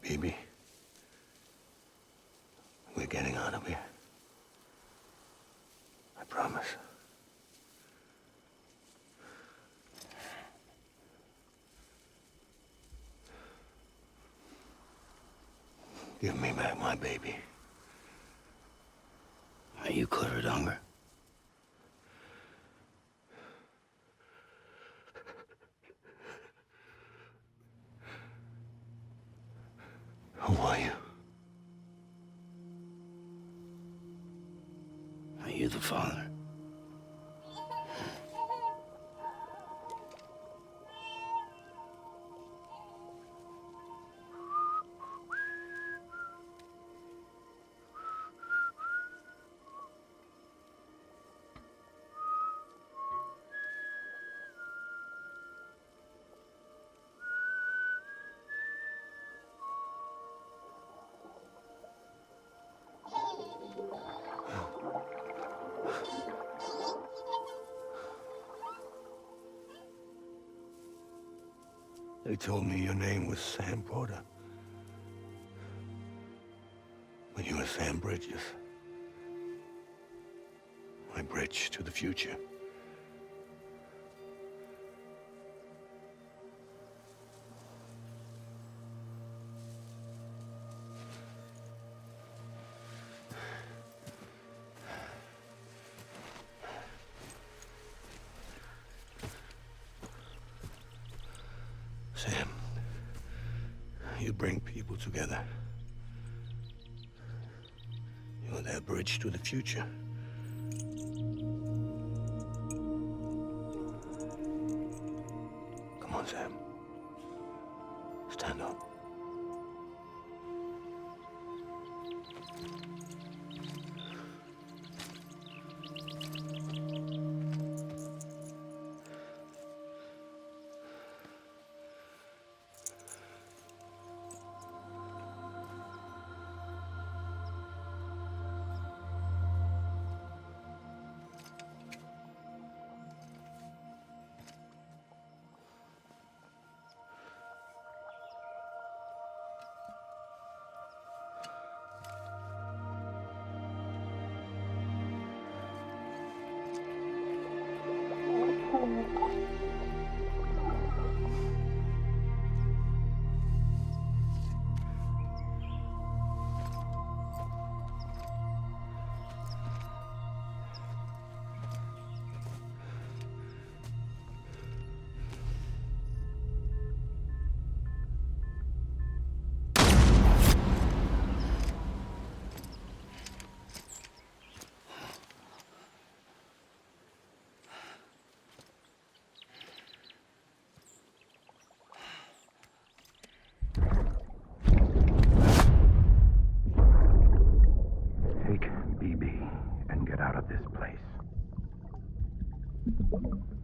Baby, we're getting out of here. I promise. Give me back my baby. Are you clear with hunger? Who are you? Are you the father? They told me your name was Sam Porter. But you were Sam Bridges. My bridge to the future. Sam, you bring people together. You're their bridge to the future. Come on, Sam. Stand up.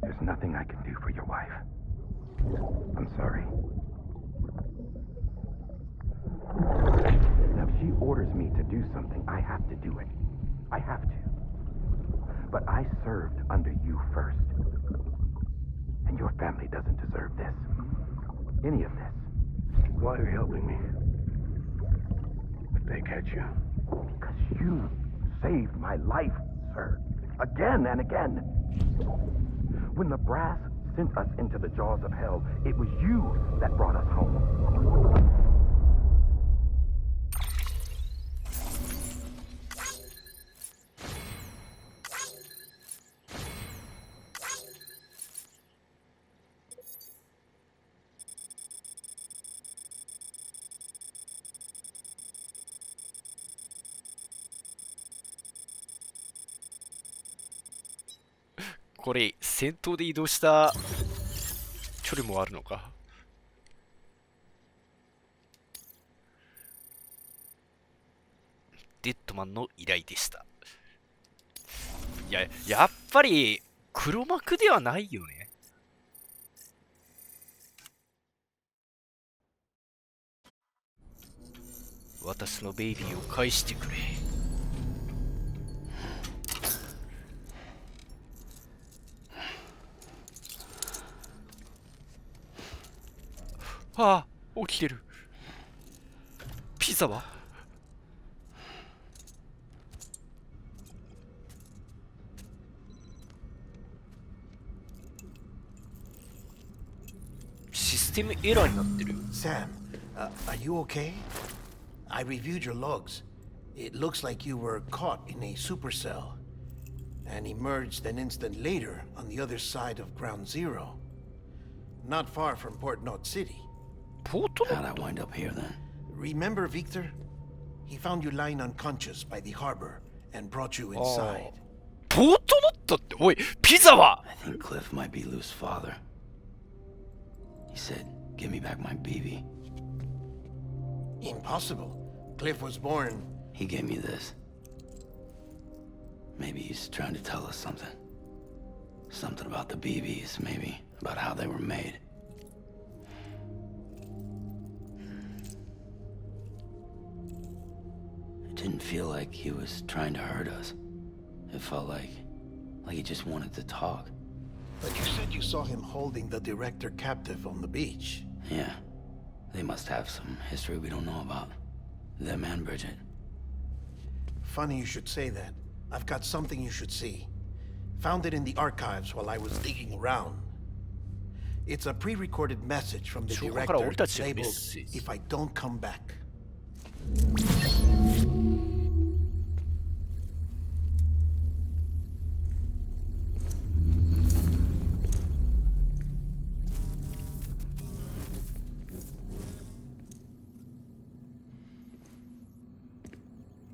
There's nothing I can do for your wife. I'm sorry. Now, if she orders me to do something, I have to do it. I have to. But I served under you first. And your family doesn't deserve this. Any of this. Why are you helping me? If they catch you. Because you saved my life, sir. Again and again. When the brass sent us into the jaws of hell, it was you that brought us home. これ戦闘で移動した距離もあるのか。デッドマンの依頼でした。やっぱり黒幕ではないよね。私のベイビーを返してくれ。ああ、起きてる。ピザはシステムエラーになってる。 Sam, are you okay? I reviewed your logs. It looks like you were caught in a supercell and emerged an instant later on the other side of Ground Zero. Not far from Port Knot City. ポート How'd I wind up here then? Remember Victor? He found you lying unconscious by the harbor and brought you inside. ポートノットっておいピザは I think Cliff might be Lou's father. He said, give me back my BB. Impossible. Cliff was born. He gave me this. Maybe he's trying to tell us something. Something about the BBs, maybe. About how they were made. It didn't feel like he was trying to hurt us. It felt like he just wanted to talk. But you said you saw him holding the director captive on the beach. Yeah. They must have some history we don't know about. Them and Bridget. Funny you should say that. I've got something you should see. Found it in the archives while I was digging around. It's a pre-recorded message from the director labeled, "If I don't come back."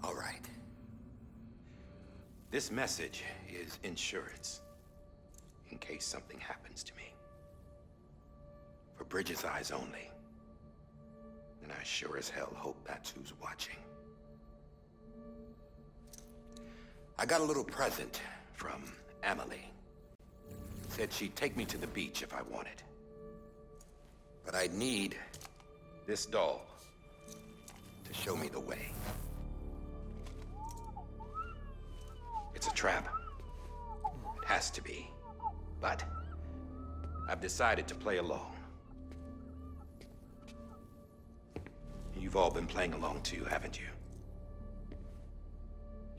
All right. This message is insurance, in case something happens to me. For Bridget's eyes only. And I sure as hell hope that's who's watching. I got a little present from Emily. Said she'd take me to the beach if I wanted. But I'd need this doll to show me the way. It's a trap. It has to be. But I've decided to play along. You've all been playing along too, haven't you?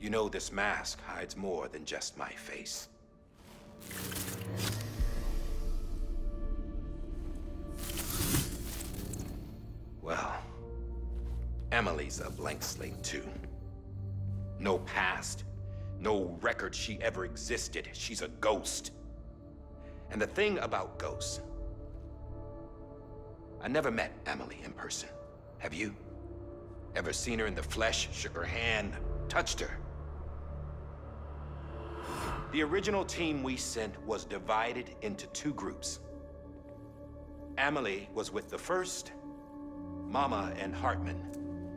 You know this mask hides more than just my face. Well, Emily's a blank slate too. No past, no record she ever existed. She's a ghost. And the thing about ghosts, I never met Emily in person. Have you? Ever seen her in the flesh, shook her hand, touched her? The original team we sent was divided into two groups. Emily was with the first. Mama and Hartman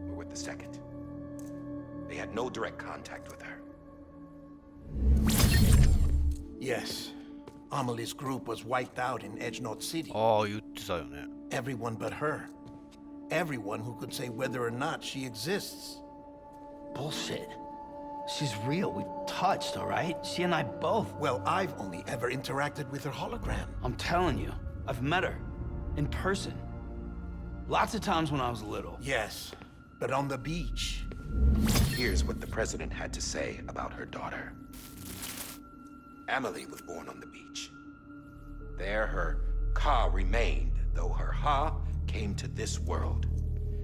were with the second. They had no direct contact with her. Yes. Amelie's group was wiped out in Edge Knot City. ああ言ってたよね Everyone but her. Everyone who could say whether or not she exists. Bullshit. She's real. We touched, all right? She and I both. Well, I've only ever interacted with her hologram. I'm telling you, I've met her. In person. Lots of times when I was little. Yes, but on the beach. Here's what the president had to say about her daughter. Emily was born on the beach. There her ka remained, though her ha came to this world.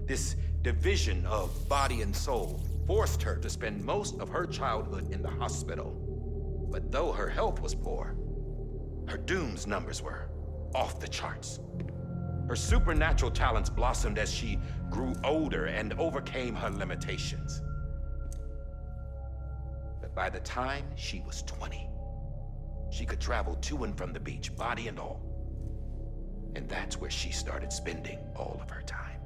This division of body and soul forced her to spend most of her childhood in the hospital. But though her health was poor, her dooms numbers were off the charts. Her supernatural talents blossomed as she grew older and overcame her limitations. But by the time she was 20, she could travel to and from the beach, body and all. And that's where she started spending all of her time.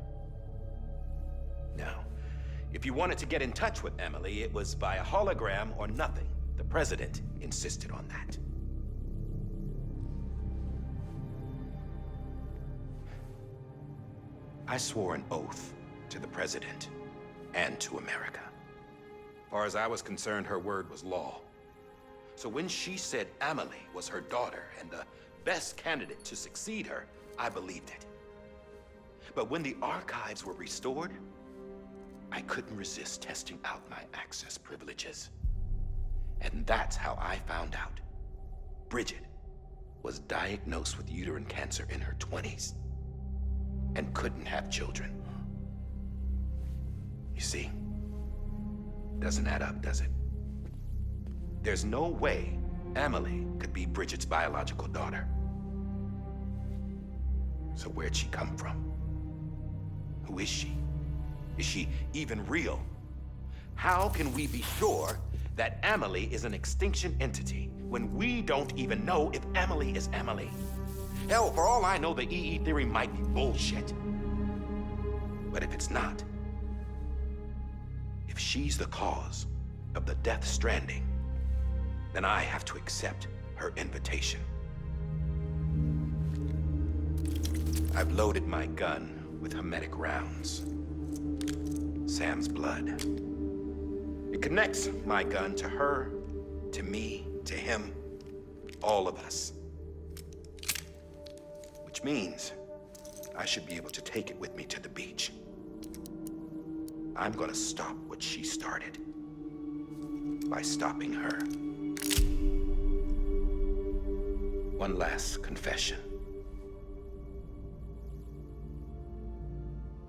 Now, if you wanted to get in touch with Emily, it was via hologram or nothing. The president insisted on that. I swore an oath to the president and to America. As far as I was concerned, her word was law. So when she said Emily was her daughter and the best candidate to succeed her, I believed it. But when the archives were restored, I couldn't resist testing out my access privileges. And that's how I found out. Bridget was diagnosed with uterine cancer in her 20s and couldn't have children. You see, doesn't add up, does it? There's no way Emily could be Bridget's biological daughter. So where'd she come from? Who is she? Is she even real? How can we be sure that Emily is an extinction entity when we don't even know if Emily is Emily? Hell, for all I know, the EE theory might be bullshit. But if it's not, if she's the cause of the Death Stranding, then I have to accept her invitation. I've loaded my gun with hermetic rounds. Sam's blood. It connects my gun to her, to me, to him, all of us. Which means I should be able to take it with me to the beach. I'm gonna stop what she started by stopping her. One last confession.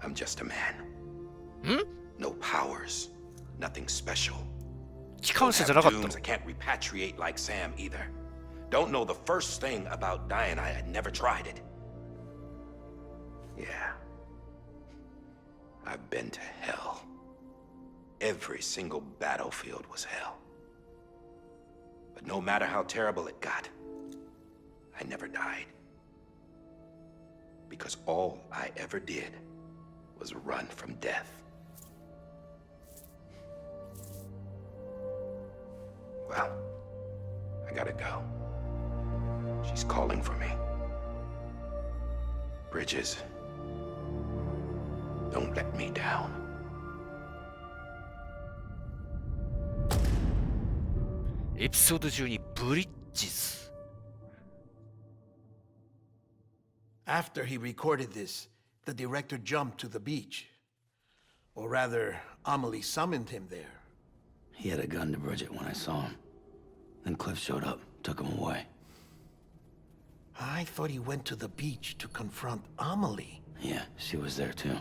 I'm just a man. No powers, nothing special. 機関車じゃ Don't なか have ったの dooms. I can't repatriate like Sam either. Don't know the first thing about dying. I had never tried it. Yeah. I've been to hell. Every single battlefield was hell. But no matter how terrible it got, I never died. Because all I ever did was run from death. Well, I gotta go. She's calling for me. Bridges, don't let me down. エピソード12ブリッジズ。 After he recorded this, the director jumped to the beach. Or rather, Amelie summoned him there. He had a gun to Bridget when I saw him. Then Cliff showed up, took him away. I thought he went to the beach to confront Amelie. Yeah, she was there too.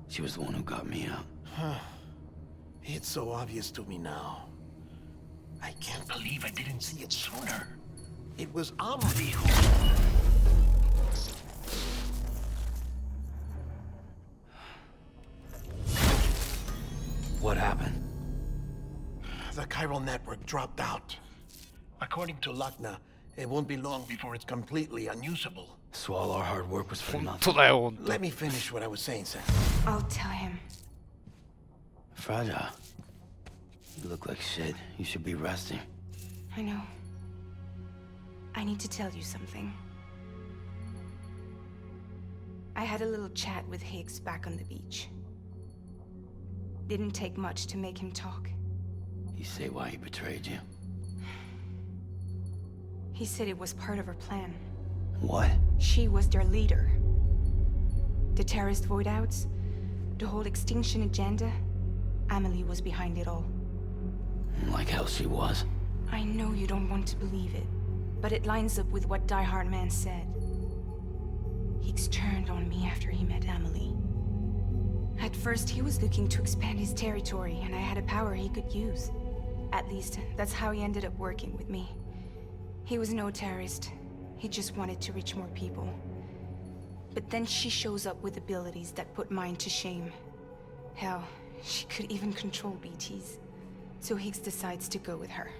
She was the one who got me out. It's so obvious to me now. I can't believe I didn't see it sooner. It was Amelie who... What happened? The chiral network dropped out. According to Lakna, it won't be long before it's completely unusable. So all our hard work was for 本 nothing. 当だよ、本当。 Let me finish what I was saying, Sam. I'll tell him. Fragile. You look like shit. You should be resting. I know. I need to tell you something. I had a little chat with Higgs back on the beach. Didn't take much to make him talk. You say why he betrayed you? He said it was part of her plan. What? She was their leader. The terrorist void-outs, the whole extinction agenda, Amelie was behind it all. Like hell she was. I know you don't want to believe it, but it lines up with what Die Hard Man said. Higgs turned on me after he met Amelie. At first, he was looking to expand his territory, and I had a power he could use. At least, that's how he ended up working with me. He was no terrorist. He just wanted to reach more people. But then she shows up with abilities that put mine to shame. Hell, she could even control BTs. So Higgs decides to go with her.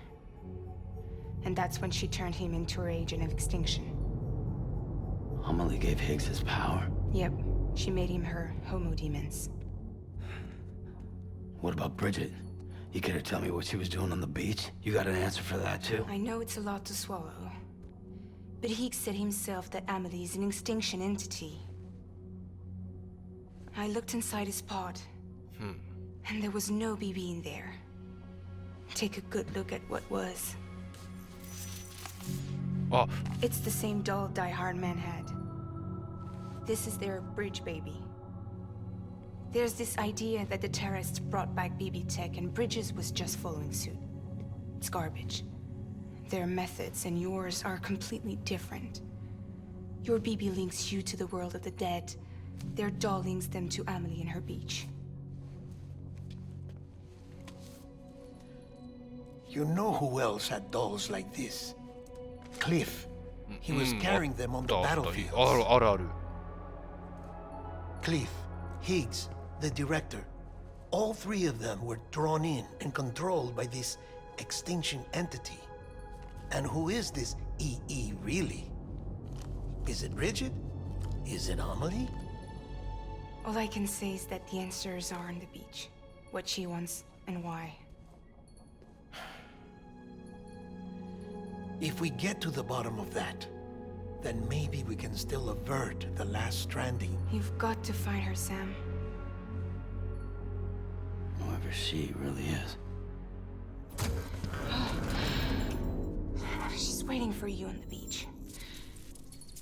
And that's when she turned him into her agent of extinction. Amelie gave Higgs his power. Yep, she made him her homo demons. What about Bridget? You care to tell me what she was doing on the beach? You got an answer for that too? I know it's a lot to swallow. But Higgs said himself that Amelie is an extinction entity. I looked inside his pod. And there was no BB in there. Take a good look at what was. あ、 It's the same doll Die Hard Man had. This is their bridge baby. There's this idea that the terrorists brought back BB tech and Bridges was just following suit. It's garbage. Their methods and yours are completely different. Your BB links you to the world of the dead. Their doll links them to Amelie and her beach. You know who else had dolls like this? Cliff. He was carrying them on the battlefield. あるある。Cliff, Higgs, the director. All three of them were drawn in and controlled by this extinction entity. And who is this EE really? Is it Bridget? Is it Amelie? All I can say is that the answers are on the beach. What she wants and why. If we get to the bottom of that, then maybe we can still avert the last stranding. You've got to find her, Sam. Whoever she really is. She's waiting for you on the beach.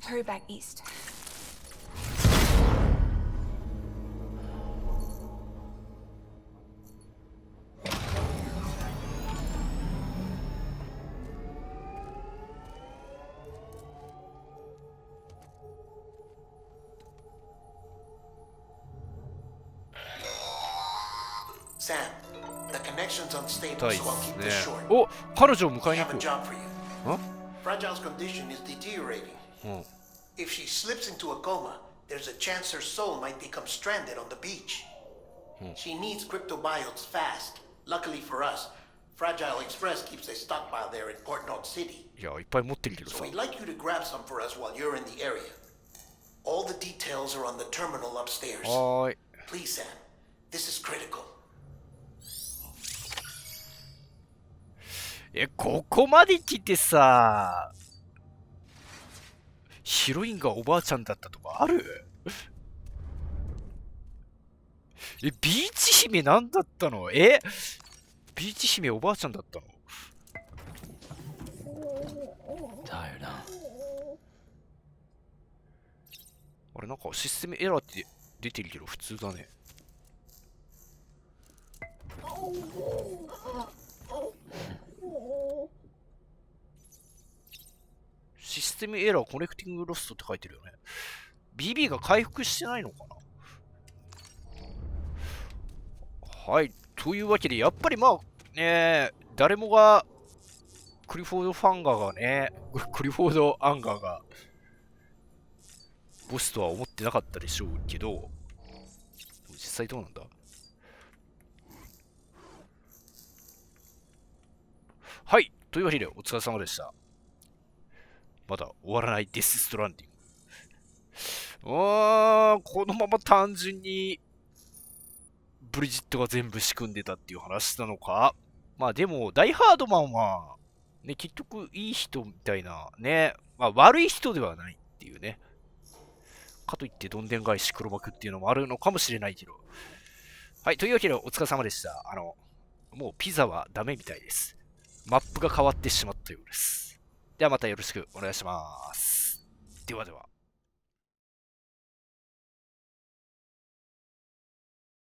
Hurry back east. Sam, the connection's unstable, 痛い so I'll です keep ね this short. お、彼女を迎 I えに have 行 a く。 job for you. ん Fragile's condition is deteriorating. うん。 If she slips into a coma, there's a chance her soul might become stranded on the beach. She needs cryptobiotes fast. Luckily for us, Fragile Express keeps a stockpile there in Port North City. いや、いっぱい持ってるけど So さ。 we'd like you to grab some for us while you're in the area. All the details are on the terminal upstairs. はーい。 Please, Sam. This is critical. ここまで来てさ、ヒロインがおばあちゃんだったとかある？ビーチ姫なんだったの？ビーチ姫おばあちゃんだったの？ Tired, huh? あれなんかシステムエラーって出てるけど普通だね。システムエラーコネクティングロストって書いてるよね。BB が回復してないのかな。はい。というわけで、やっぱりまあ、ね、誰もが、クリフォードファンガーがね、クリフォードアンガーが、ボスとは思ってなかったでしょうけど、実際どうなんだ？はい。というわけで、お疲れ様でした。まだ終わらないデス・ストランディング。このまま単純に、ブリジットが全部仕組んでたっていう話なのか？まあでも、ダイハードマンは、ね、結局いい人みたいな、ね、まあ悪い人ではないっていうね。かといってどんでん返し黒幕っていうのもあるのかもしれないけど。はい、というわけでお疲れ様でした。もうピザはダメみたいです。マップが変わってしまったようです。ではまたよろしくお願いします。ではでは。